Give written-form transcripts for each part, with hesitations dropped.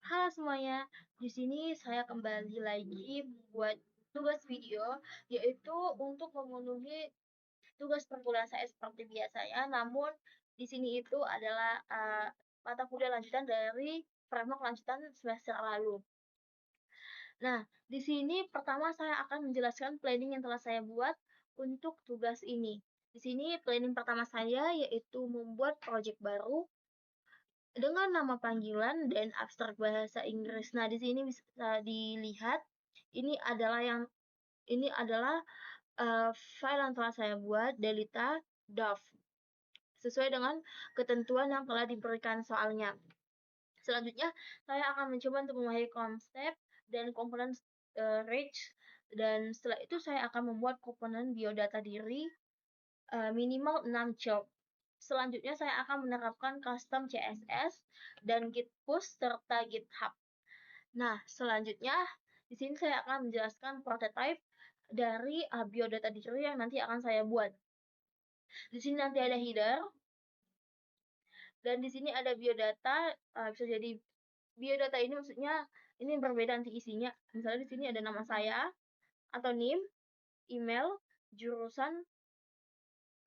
Halo semuanya, di sini saya kembali lagi membuat tugas video, yaitu untuk memenuhi tugas perkuliahan saya seperti biasanya. Namun di sini itu adalah mata kuliah lanjutan dari framework lanjutan semester lalu. Nah, di sini pertama saya akan menjelaskan planning yang telah saya buat untuk tugas ini. Di sini planning pertama saya yaitu membuat project baru dengan nama panggilan dan abstrak bahasa Inggris. Nah, di sini bisa dilihat ini adalah file yang telah saya buat Delta DOF sesuai dengan ketentuan yang telah diberikan soalnya. Selanjutnya, saya akan mencoba untuk memahami konsep dan komponen rich, dan setelah itu saya akan membuat komponen biodata diri minimal 6 job. Selanjutnya saya akan menerapkan custom CSS dan git push serta GitHub. Nah, selanjutnya di sini saya akan menjelaskan prototype dari biodata diri yang nanti akan saya buat. Di sini nanti ada header dan di sini ada biodata, bisa jadi biodata ini maksudnya ini berbeda nanti isinya. Misalnya di sini ada nama saya atau NIM, email, jurusan,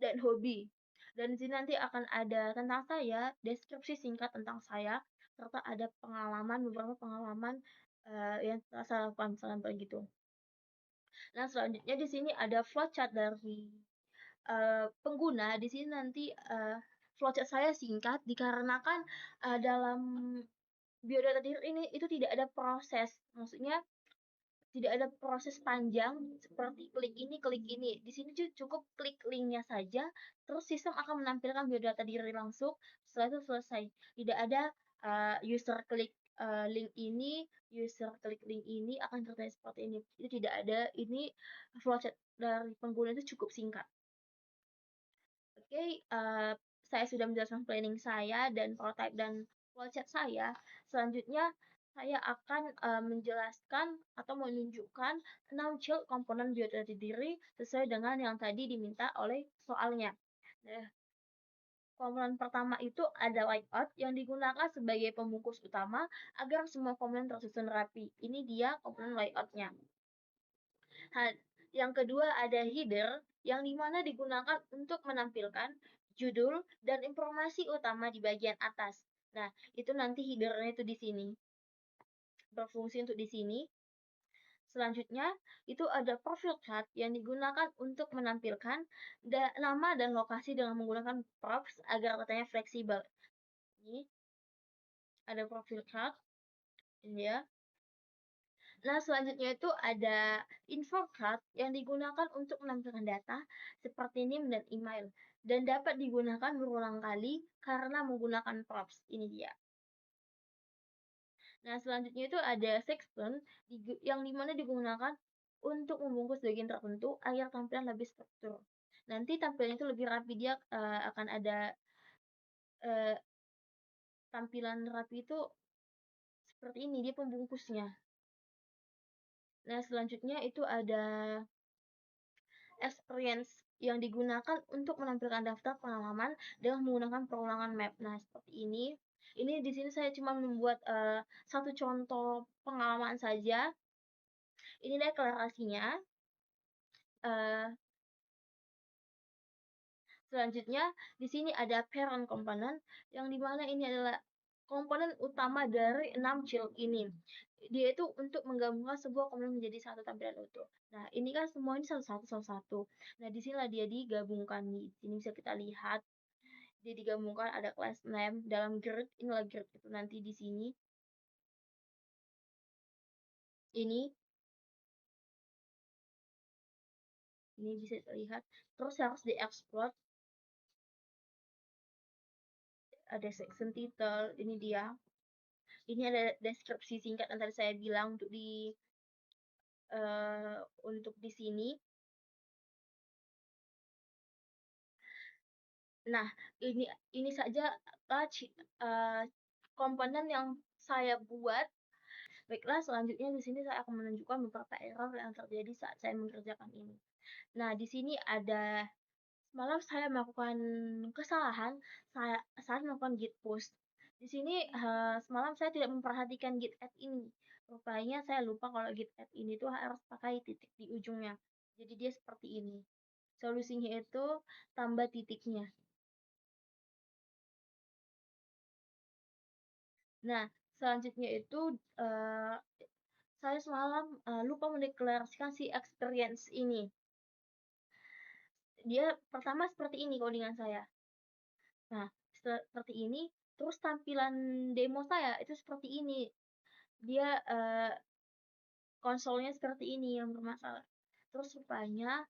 dan hobi. Dan di sini nanti akan ada tentang saya, deskripsi singkat tentang saya, serta ada beberapa pengalaman yang telah saya lakukan misalnya begitu. Nah, selanjutnya di sini ada flowchart dari pengguna. Di sini nanti flowchart saya singkat dikarenakan dalam biodata diri ini itu tidak ada proses. Maksudnya tidak ada proses panjang seperti klik ini, klik ini. Di sini cukup klik linknya saja, terus sistem akan menampilkan biodata diri langsung. Setelah itu selesai. Tidak ada user klik link ini, user klik link ini akan terlihat seperti ini. Itu tidak ada. Ini flowchart dari pengguna itu cukup singkat. Oke, saya sudah menjelaskan planning saya dan prototype dan flowchart saya. Selanjutnya, saya akan menjelaskan atau menunjukkan 6 child komponen biodata diri sesuai dengan yang tadi diminta oleh soalnya. Nah, komponen pertama itu ada layout yang digunakan sebagai pembungkus utama agar semua komponen tersusun rapi. Ini dia komponen layoutnya. Yang kedua ada header yang dimana digunakan untuk menampilkan judul dan informasi utama di bagian atas. Nah, itu nanti headernya itu di sini. Berfungsi untuk di sini. Selanjutnya, itu ada profil card yang digunakan untuk menampilkan nama dan lokasi dengan menggunakan props agar datanya fleksibel. Ini ada profil card, ini ya. Nah, selanjutnya itu ada info card yang digunakan untuk menampilkan data seperti NIM dan email dan dapat digunakan berulang kali karena menggunakan props. Ini dia. Nah, selanjutnya itu ada section yang dimana digunakan untuk membungkus bagian tertentu agar tampilan lebih struktur. Nanti tampilannya itu lebih rapi, dia akan ada tampilan rapi itu seperti ini, dia pembungkusnya. Nah, selanjutnya itu ada experience yang digunakan untuk menampilkan daftar pengalaman dengan menggunakan perulangan map. Nah, seperti ini. Ini di sini saya cuma membuat satu contoh pengalaman saja. Ini deklarasinya. Selanjutnya, di sini ada parent component, yang dimana ini adalah komponen utama dari 6 child ini. Dia itu untuk menggabungkan sebuah komponen menjadi satu tampilan utuh. Nah, ini kan semua ini satu-satu. Nah, disinilah dia digabungkan. Di sini bisa kita lihat. Dia digabungkan ada class name dalam grid. Inilah grid itu nanti di sini. Ini bisa terlihat. Terus harus diekspor. Ada section title. Ini dia. Ini ada deskripsi singkat yang tadi saya bilang untuk di sini. Nah, ini saja komponen yang saya buat. Baiklah, selanjutnya di sini saya akan menunjukkan beberapa error yang terjadi saat saya mengerjakan ini. Nah, di sini ada semalam saya melakukan kesalahan saat melakukan git push. Di sini semalam saya tidak memperhatikan git add ini. Rupanya saya lupa kalau git add ini tuh harus pakai titik di ujungnya. Jadi dia seperti ini. Solusinya itu tambah titiknya. Nah, selanjutnya itu saya semalam lupa mendeklarasikan si experience ini. Dia pertama seperti ini codingan saya. Nah, seperti ini, terus tampilan demo saya itu seperti ini. Dia konsolnya seperti ini yang bermasalah. Terus rupanya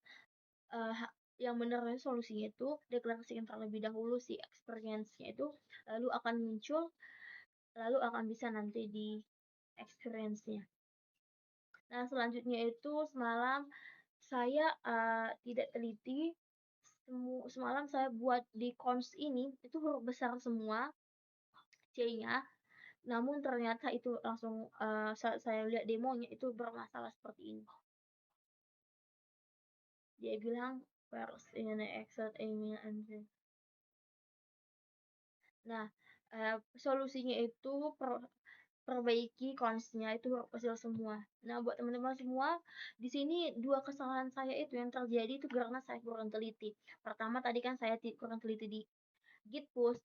yang benarnya solusinya itu deklarasikan terlebih dahulu si experience-nya itu, lalu akan muncul, lalu akan bisa nanti di experience-nya. Nah, selanjutnya itu semalam saya tidak teliti. Semalam saya buat di cons ini itu huruf besar semua C-nya. Namun ternyata itu langsung saat saya lihat demonya itu bermasalah seperti ini. Dia bilang first in exit email and nah, solusinya itu perbaiki consnya itu kecil semua. Nah, buat teman-teman semua, di sini dua kesalahan saya itu yang terjadi itu karena saya kurang teliti. Pertama tadi kan saya kurang teliti di Git push,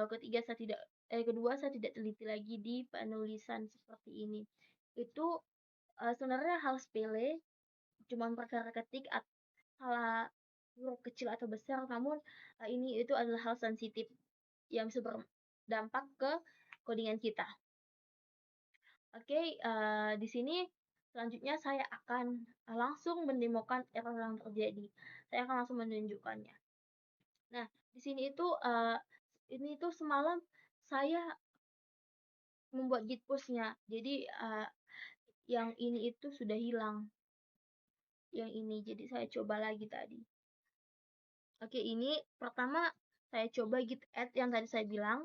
ketiga saya tidak kedua saya tidak teliti lagi di penulisan seperti ini. Itu sebenarnya hal sepele, cuman perkara ketik salah huruf kecil atau besar, namun ini itu adalah hal sensitif yang bisa berdampak ke codingan kita. Oke, di sini selanjutnya saya akan langsung mendemokan error yang terjadi. Saya akan langsung menunjukkannya. Nah, di sini itu ini tuh semalam saya membuat git push-nya. Jadi yang ini itu sudah hilang. Yang ini, jadi saya coba lagi tadi. Oke, ini pertama saya coba git add yang tadi saya bilang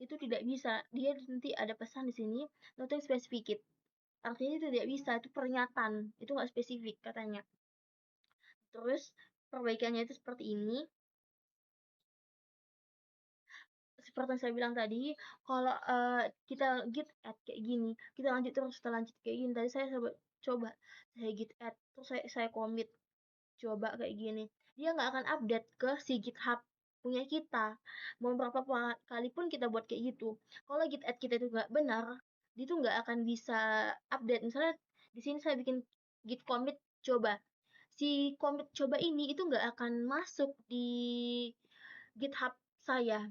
itu tidak bisa. Dia nanti ada pesan di sini, nothing specific. Artinya itu tidak bisa, itu pernyataan, itu nggak spesifik katanya. Terus perbaikannya itu seperti ini. Seperti yang saya bilang tadi, kalau kita git add kayak gini, kita lanjut terus, kita lanjut kayak gini. Tadi saya coba, saya git add, terus saya commit, coba kayak gini. Dia nggak akan update ke si GitHub punya kita. Mau berapa kali pun kita buat kayak gitu. Kalau git add kita itu nggak benar, dia tuh nggak akan bisa update. Misalnya di sini saya bikin git commit coba. Si commit coba ini itu nggak akan masuk di GitHub saya.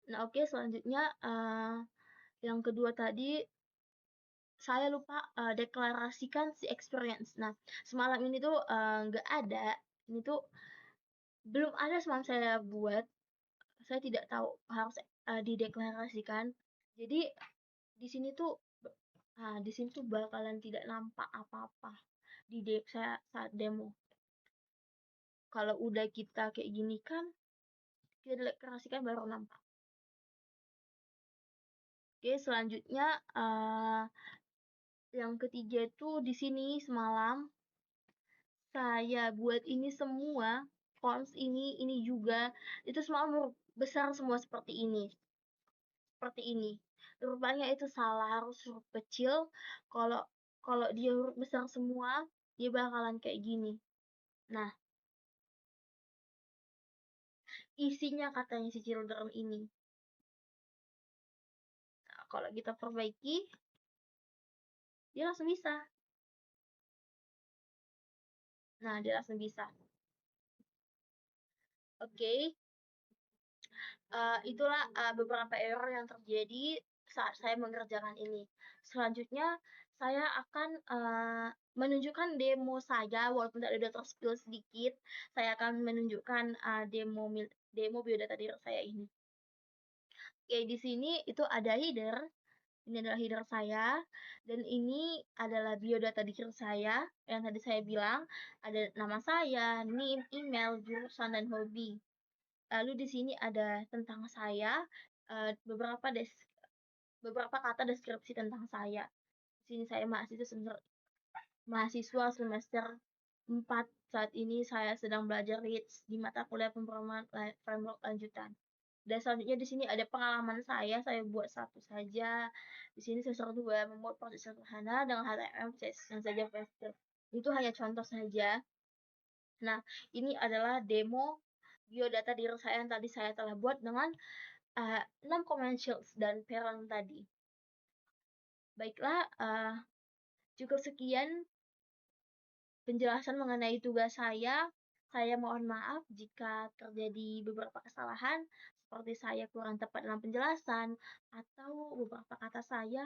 Nah, oke, selanjutnya yang kedua tadi saya lupa deklarasikan si experience. Nah, semalam ini tuh nggak ada. Ini tuh belum ada semalam saya buat. Saya tidak tahu harus dideklarasikan. Jadi di sini tuh di sini tuh bakalan tidak nampak apa-apa di saya saat demo. Kalau udah kita kayak gini kan, kita deklarasikan baru nampak. Oke, selanjutnya yang ketiga itu di sini semalam saya buat ini semua, fonts ini juga, itu semua huruf besar semua seperti ini. Seperti ini. Rupanya itu salah, harus huruf kecil. Kalau kalau dia huruf besar semua, dia bakalan kayak gini. Nah, isinya katanya si children ini. Nah, kalau kita perbaiki, dia langsung bisa. Nah, dia langsung bisa. Oke, itulah beberapa error yang terjadi saat saya mengerjakan ini. Selanjutnya, saya akan menunjukkan demo saya, walaupun tidak ada terspill sedikit. Saya akan menunjukkan demo biodata diri saya ini. Oke, di sini itu ada header. Ini adalah header saya, dan ini adalah biodata diri saya yang tadi saya bilang. Ada nama saya, name, email, jurusan, dan hobi. Lalu di sini ada tentang saya, beberapa kata deskripsi tentang saya. Di sini saya mahasiswa semester 4. Saat ini saya sedang belajar REACH di mata kuliah pemrograman framework lanjutan. Dan selanjutnya di sini ada pengalaman saya buat satu saja. Di sini semester 2 membuat proses sederhana dengan HTML, CSS dan saja JavaScript. Itu hanya contoh saja. Nah, ini adalah demo biodata diri saya yang tadi saya telah buat dengan 6 comment shields dan parent tadi. Baiklah, cukup sekian penjelasan mengenai tugas saya. Saya mohon maaf jika terjadi beberapa kesalahan, seperti saya kurang tepat dalam penjelasan, atau beberapa kata saya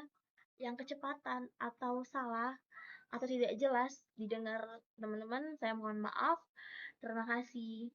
yang kecepatan atau salah atau tidak jelas didengar teman-teman. Saya mohon maaf. Terima kasih.